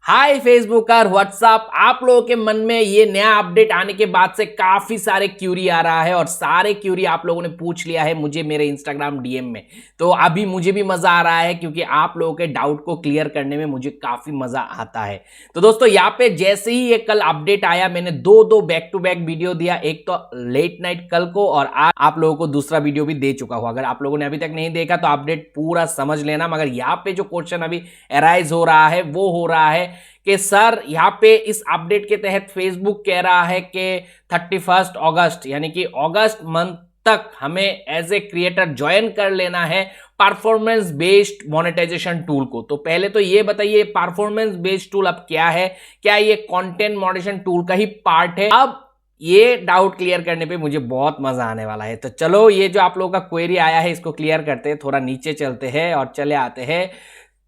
हाय फेसबुकर, WhatsApp. आप लोगों के मन में ये नया अपडेट आने के बाद से काफी सारे क्यूरी आ रहा है और सारे क्यूरी आप लोगों ने पूछ लिया है मुझे मेरे इंस्टाग्राम डीएम में। तो अभी मुझे भी मजा आ रहा है क्योंकि आप लोगों के डाउट को क्लियर करने में मुझे काफी मजा आता है। तो दोस्तों यहाँ पे जैसे ही ये कल अपडेट आया मैंने दो बैक टू बैक वीडियो दिया, एक तो लेट नाइट कल को और आज आप लोगों को दूसरा वीडियो भी दे चुका हूं। अगर आप लोगों ने अभी तक नहीं देखा तो अपडेट पूरा समझ लेना। मगर यहाँ पे जो क्वेश्चन अभी अराइज हो रहा है वो हो रहा है कि सर यहाँ पे इस अपडेट के तहत फेसबुक कह रहा है कि 31 अगस्त यानी कि अगस्त मंथ तक हमें एज ए क्रिएटर ज्वाइन कर लेना है परफॉर्मेंस बेस्ड मोनेटाइजेशन टूल को। तो पहले तो ये बताइए परफॉर्मेंस बेस्ड टूल अब क्या है, क्या ये कंटेंट मॉडरेशन टूल का ही पार्ट है? अब ये डाउट क्लियर करने पे मुझे बहुत मजा आने वाला है। तो चलो ये जो आप लोगों का क्वेरी आया है इसको क्लियर करते हैं। थोड़ा नीचे चलते हैं और चले आते हैं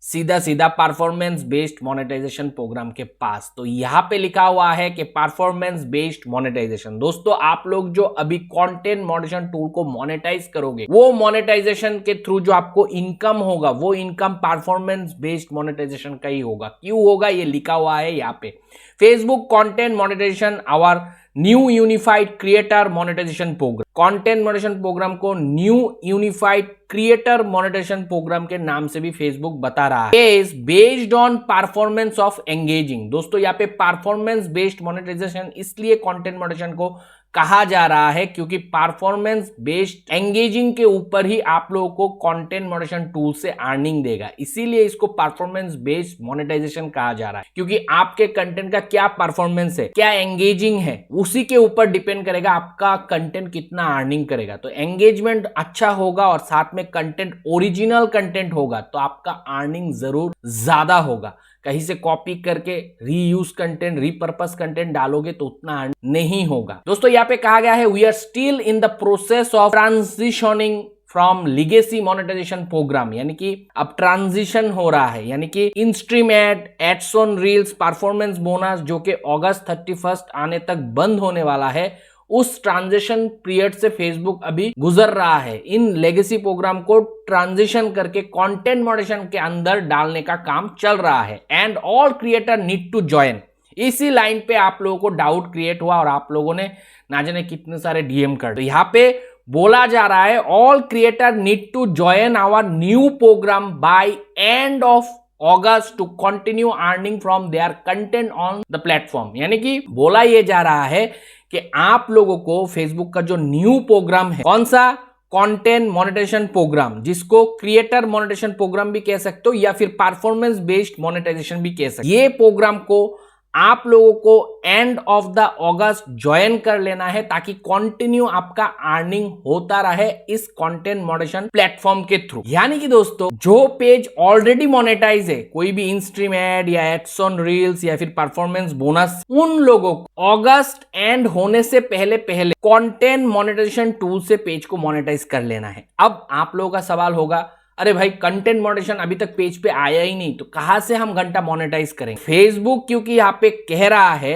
सीधा सीधा परफॉर्मेंस बेस्ड मोनेटाइजेशन प्रोग्राम के पास। तो यहां पे लिखा हुआ है कि परफॉर्मेंस बेस्ड मोनेटाइजेशन। दोस्तों आप लोग जो अभी कंटेंट मॉडरेशन टूल को मोनेटाइज करोगे वो मोनेटाइजेशन के थ्रू जो आपको इनकम होगा वो इनकम परफॉर्मेंस बेस्ड मोनेटाइजेशन का ही होगा। क्यों होगा ये लिखा हुआ है यहाँ पे, Facebook content monetization our new unified creator monetization program. Content monetization program को new unified creator monetization program के नाम से भी फेसबुक बता रहा है। Is based on performance of engaging. दोस्तों यहाँ पे परफॉर्मेंस बेस्ड मोनेटाइजेशन इसलिए कंटेंट मोनेटाइजेशन को कहा जा रहा है क्योंकि परफॉर्मेंस बेस्ड एंगेजिंग के ऊपर ही आप लोगों को कंटेंट मॉडरेशन टूल से अर्निंग देगा। इसीलिए इसको परफॉर्मेंस बेस्ड मोनेटाइजेशन कहा जा रहा है क्योंकि आपके कंटेंट का क्या परफॉर्मेंस है, क्या एंगेजिंग है, उसी के ऊपर डिपेंड करेगा आपका कंटेंट कितना अर्निंग करेगा। तो एंगेजमेंट अच्छा होगा और साथ में कंटेंट ओरिजिनल कंटेंट होगा तो आपका अर्निंग जरूर ज्यादा होगा। कहीं से कॉपी करके रीयूज कंटेंट, रीपर्पस कंटेंट डालोगे तो उतना नहीं होगा। दोस्तों यहाँ पे कहा गया है we are still in the process of transitioning from legacy monetization program. यानी कि अब ट्रांजिशन हो रहा है, यानी कि in stream ads on reels, performance bonus जो कि अगस्त 31 आने तक बंद होने वाला है, उस ट्रांजिशन पीरियड से फेसबुक अभी गुजर रहा है। इन लेगेसी प्रोग्राम को ट्रांजिशन करके कंटेंट मॉडरेशन के अंदर डालने का काम चल रहा है and all creator need to join. इसी लाइन पे आप लोगों को डाउट क्रिएट हुआ और आप लोगों ने ना जाने कितने सारे डीएम कर। तो यहाँ पे बोला जा रहा है all creator need to join our new program by end of August to continue earning from their content on the platform. यानी कि बोला यह जा रहा है कि आप लोगों को फेसबुक का जो न्यू प्रोग्राम है, कौन सा, कंटेंट मोनेटाइजेशन प्रोग्राम, जिसको क्रिएटर मोनेटाइजेशन प्रोग्राम भी कह सकते हो या फिर परफॉर्मेंस बेस्ड मोनेटाइजेशन भी कह सकते हो, ये प्रोग्राम को आप लोगों को end of the August join कर लेना है ताकि कंटिन्यू आपका अर्निंग होता रहे इस कंटेंट मॉडरेशन प्लेटफॉर्म के थ्रू। यानी कि दोस्तों जो पेज ऑलरेडी मोनेटाइज है, कोई भी इन स्ट्रीम एड या एड्स ऑन रील्स या फिर परफॉर्मेंस बोनस, उन लोगों को अगस्त एंड होने से पहले पहले कंटेंट मोनेटाइजेशन टूल से पेज को मोनेटाइज कर लेना है। अब आप लोगों का सवाल होगा अरे भाई कंटेंट मॉडरेशन अभी तक पेज पे आया ही नहीं तो कहां से हम घंटा मोनेटाइज करेंगे? फेसबुक क्योंकि यहाँ पे कह रहा है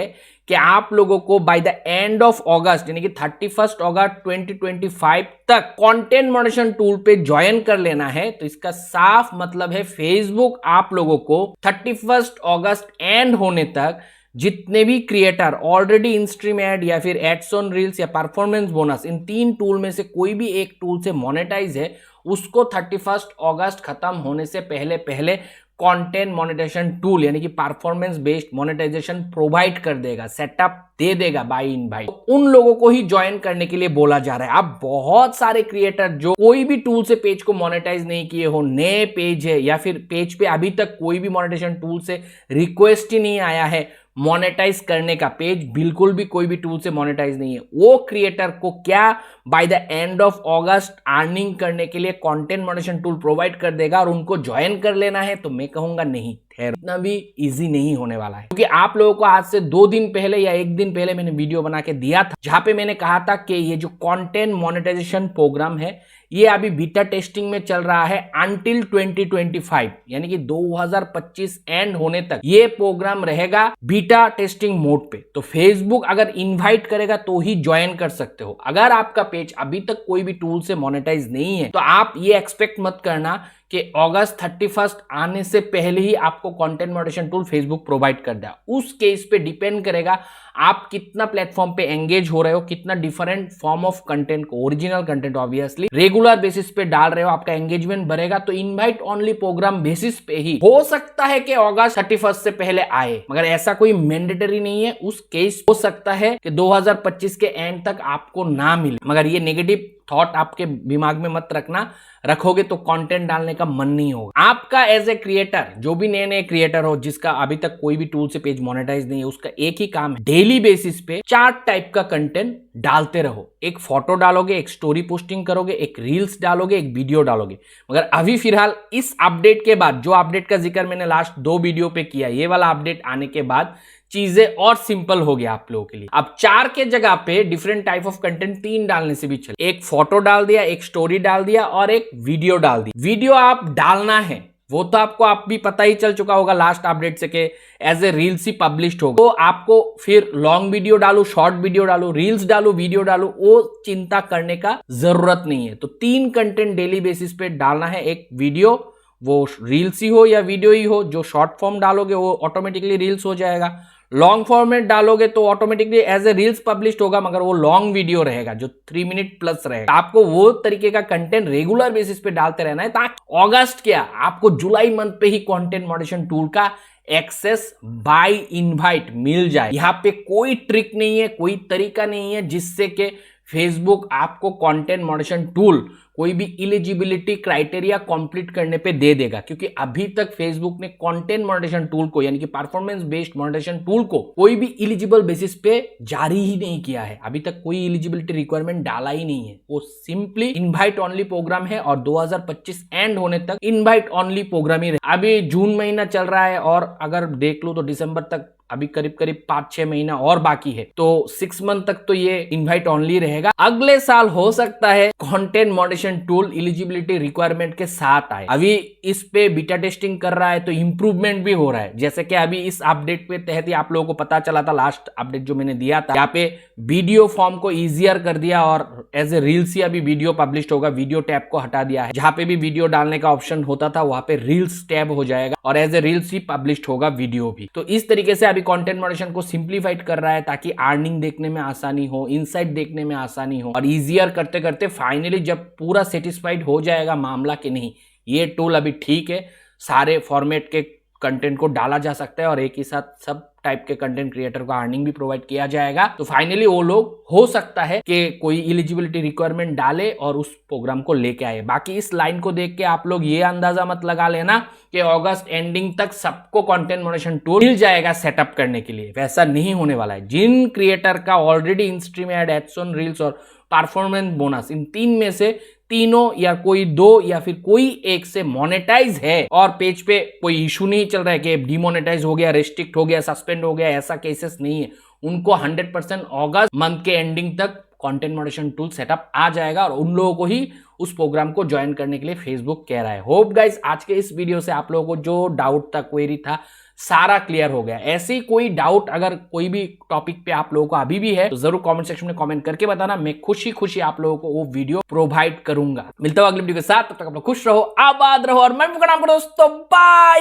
कि आप लोगों को बाय द एंड ऑफ अगस्त यानी कि 31 अगस्त 2025 तक कंटेंट मॉडरेशन टूल पे ज्वाइन कर लेना है, तो इसका साफ मतलब है फेसबुक आप लोगों को 31 अगस्त एंड होने तक जितने भी creator already in stream add या फिर एड्स ऑन रील्स या परफॉर्मेंस बोनस, इन तीन टूल में से कोई भी एक टूल से मोनेटाइज है, उसको 31 अगस्त खत्म होने से पहले पहले कंटेंट मोनेटाइजेशन टूल यानी कि परफॉर्मेंस बेस्ड मोनेटाइजेशन प्रोवाइड कर देगा, सेटअप दे देगा बाय इन भाई। तो उन लोगों को ही ज्वाइन करने के लिए बोला जा रहा है। अब बहुत सारे क्रिएटर जो कोई भी टूल से पेज को मोनेटाइज नहीं किए हो, नए पेज है या फिर पेज पे अभी तक कोई भी मोनेटाइजेशन टूल से रिक्वेस्ट ही नहीं आया है मोनेटाइज करने का, पेज बिल्कुल भी कोई भी टूल से मोनेटाइज नहीं है, वो क्रिएटर को क्या by the end of August earning करने के लिए कंटेंट मॉडरेशन टूल प्रोवाइड कर देगा और उनको ज्वाइन कर लेना है? तो मैं कहूंगा नहीं, इतना भी इजी नहीं होने वाला है। क्योंकि आप लोगों को आज से 2 दिन पहले या 1 दिन पहले मैंने वीडियो बना के दिया था जहां पे मैंने कहा था कि ये जो कंटेंट मोनेटाइजेशन प्रोग्राम है ये अभी बीटा टेस्टिंग में चल रहा है अंटिल 2025 यानी कि 2025 एंड होने तक ये प्रोग्राम रहेगा बीटा टेस्टिंग मोड पे। तो फेसबुक अगर इनवाइट करेगा तो ही ज्वाइन कर सकते हो। अगर आपका पेज अभी तक कोई भी टूल से मोनेटाइज नहीं है तो आप ये एक्सपेक्ट मत करना कि अगस्त 31 आने से पहले ही आपको content moderation tool Facebook provide कर देगा। उस केस पे डिपेंड करेगा आप कितना प्लेटफॉर्म पे एंगेज हो रहे हो, कितना डिफरेंट फॉर्म ऑफ कंटेंट को, original content obviously regular basis पे डाल रहे हो, आपका एंगेजमेंट बढ़ेगा तो इनवाइट ओनली प्रोग्राम बेसिस पे ही हो सकता है कि अगस्त 31 से पहले आए, मगर ऐसा कोई मैंडेटरी नहीं है। उस केस हो सकता है कि 2025 के एंड तक आपको ना मिले, मगर ये नेगेटिव थॉट आपके दिमाग में मत रखना, रखोगे तो कंटेंट डालने का मन नहीं होगा आपका। एज ए क्रिएटर, जो भी नए नए क्रिएटर हो जिसका अभी तक कोई भी टूल से पेज मोनेटाइज नहीं है, उसका एक ही काम है, डेली बेसिस पे 4 टाइप का कंटेंट डालते रहो। एक फोटो डालोगे, एक स्टोरी पोस्टिंग करोगे, एक रील्स डालोगे, एक वीडियो डालोगे। मगर अभी फिलहाल इस अपडेट के बाद, जो अपडेट का जिक्र मैंने लास्ट 2 वीडियो पे किया, ये वाला अपडेट आने के बाद चीजें और सिंपल हो गया आप लोगों के लिए। अब 4 के जगह पे डिफरेंट टाइप ऑफ कंटेंट 3 डालने से भी चले। एक फोटो डाल दिया, एक स्टोरी डाल दिया और एक वीडियो डाल दी। वीडियो आप डालना है वो तो आपको आप भी पता ही चल चुका होगा लास्ट अपडेट से कि एज ए रील्स ही पब्लिश्ड होगा। तो आपको फिर लॉन्ग वीडियो डालू, शॉर्ट वीडियो डालू, रील्स डालू, वीडियो डालू, वो चिंता करने का जरूरत नहीं है। तो 3 कंटेंट डेली बेसिस पे डालना है। एक वीडियो, वो रील्स ही हो या वीडियो ही हो, जो शॉर्ट फॉर्म डालोगे वो ऑटोमेटिकली रील्स हो जाएगा। लॉन्ग फॉर्मेट डालोगे तो automatically as a reels publish होगा, मगर वो लॉन्ग वीडियो रहेगा जो 3 मिनट प्लस रहेगा। आपको वो तरीके का कंटेंट रेगुलर बेसिस पे डालते रहना है ताकि अगस्त क्या, आपको जुलाई मंथ पे ही कंटेंट मॉडरेशन टूल का एक्सेस बाय इनवाइट मिल जाए। यहां पे कोई ट्रिक नहीं है, कोई तरीका नहीं है जिससे कि फेसबुक आपको कंटेंट मॉडरेशन टूल कोई भी एलिजिबिलिटी क्राइटेरिया कंप्लीट करने पे दे देगा, क्योंकि अभी तक फेसबुक ने कंटेंट मॉडरेशन टूल को, यानी कि परफॉर्मेंस बेस्ड मॉडरेशन टूल को कोई भी एलिजिबल बेसिस पे जारी ही नहीं किया है। अभी तक कोई एलिजिबिलिटी रिक्वायरमेंट डाला ही नहीं है। वो सिंपली इनवाइट ओनली प्रोग्राम है और 2025 एंड होने तक इनवाइट ओनली प्रोग्राम ही रहे। अभी जून महीना चल रहा है और अगर देख लो तो दिसंबर तक अभी करीब करीब 5-6 महीना और बाकी है, तो 6 मंथ तक तो ये इनवाइट ओनली रहेगा। अगले साल हो सकता है content moderation tool eligibility requirement के साथ आए। अभी इस पे बीटा टेस्टिंग कर रहा है तो इंप्रूवमेंट भी हो रहा है। जैसे कि अभी इस अपडेट पे तहत ही आप लोगों को पता चला था, लास्ट अपडेट जो मैंने दिया था, यहाँ पे वीडियो फॉर्म को इजियर कर दिया और एज ए रील्स ही अभी वीडियो पब्लिश होगा। वीडियो टैब को हटा दिया है, जहां पे भी वीडियो डालने का ऑप्शन होता था वहां पे रील्स टैब हो जाएगा और एज ए रील्स ही पब्लिश होगा वीडियो भी। तो इस तरीके से अभी कंटेंट मॉडरेशन को सिंप्लीफाइड कर रहा है ताकि अर्निंग देखने में आसानी हो, इनसाइट देखने में आसानी हो, और इजियर करते करते फाइनली जब पूरा सेटिस्फाइड हो जाएगा मामला कि नहीं ये टूल अभी ठीक है, सारे फॉर्मेट के कंटेंट को डाला जा सकता है और एक ही साथ सब टाइप के कंटेंट क्रिएटर को अर्निंग भी प्रोवाइड किया जाएगा, तो फाइनली वो लोग हो सकता है कि कोई एलिजिबिलिटी रिक्वायरमेंट डाले और उस प्रोग्राम को लेके आए। बाकी इस लाइन को देख के आप लोग ये अंदाजा मत लगा लेना कि अगस्त एंडिंग तक सबको कंटेंट मॉडरेशन टूल मिल जाएगा सेटअप करने के लिए। वैसा नहीं होने वाला है। जिन क्रिएटर का already in stream ad, ads on reels और परफॉर्मेंस बोनस, इन 3 में से तीनों या कोई 2 या फिर कोई एक से मोनेटाइज है और पेज पे कोई इशू नहीं चल रहा है कि डिमोनेटाइज हो गया, रेस्ट्रिक्ट हो गया, सस्पेंड हो गया, ऐसा केसेस नहीं है, उनको 100% अगस्त मंथ के एंडिंग तक कंटेंट मॉडरेशन टूल सेटअप आ जाएगा और उन लोगों को ही उस प्रोग्राम को ज्वाइन करने के लिए फेसबुक कह रहा है। होप गाइस आज के इस वीडियो से आप लोगों को जो डाउट था, क्वेरी था, सारा क्लियर हो गया। ऐसे ही कोई डाउट अगर कोई भी टॉपिक पे आप लोगों को अभी भी है तो जरूर कमेंट सेक्शन में कमेंट करके बताना। मैं खुशी आप लोगों को वो वीडियो प्रोवाइड करूंगा। मिलता हूं अगली वीडियो के साथ, तब तक आप लोग खुश रहो, आबाद रहो और मैं आपका नाम दोस्तों, बाय।